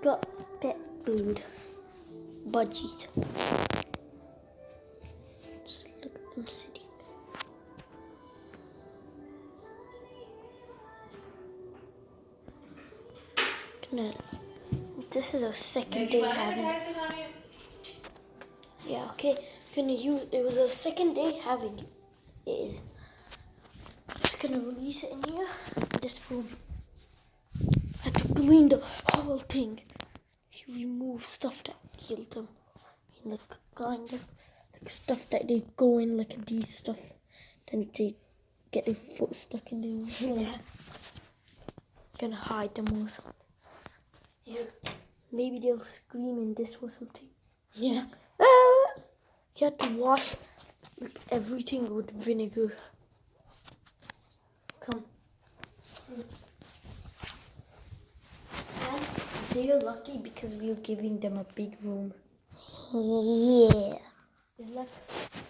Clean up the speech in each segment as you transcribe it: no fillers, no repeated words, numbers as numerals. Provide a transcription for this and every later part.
got pet food. Budgies. Just look at them sitting. This is our second day having it. Yeah, okay. It was our second day having it. It is. Just gonna release it in here. This room. I had to clean the whole thing. Remove stuff that killed them. Like kind of like stuff that they go in, like these stuff. Then they get their foot stuck in there. Yeah. Gonna hide them also. Yeah. Maybe they'll scream in this or something. Yeah. Ah! You have to wash like everything with vinegar. Come. And they're lucky because we're giving them a big room. Yeah. It's like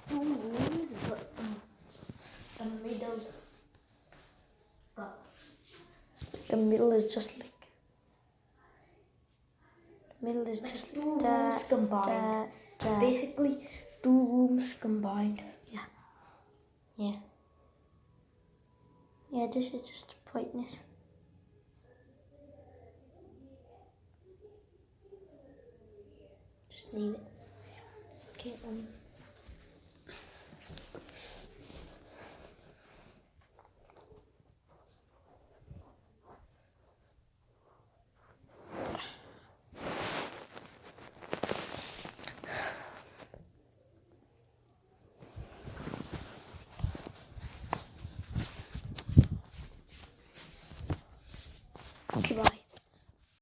2 rooms, but the middle is just like two rooms combined. Basically 2 rooms combined. Yeah. Yeah. Yeah, this is just brightness. Just leave it. Okay,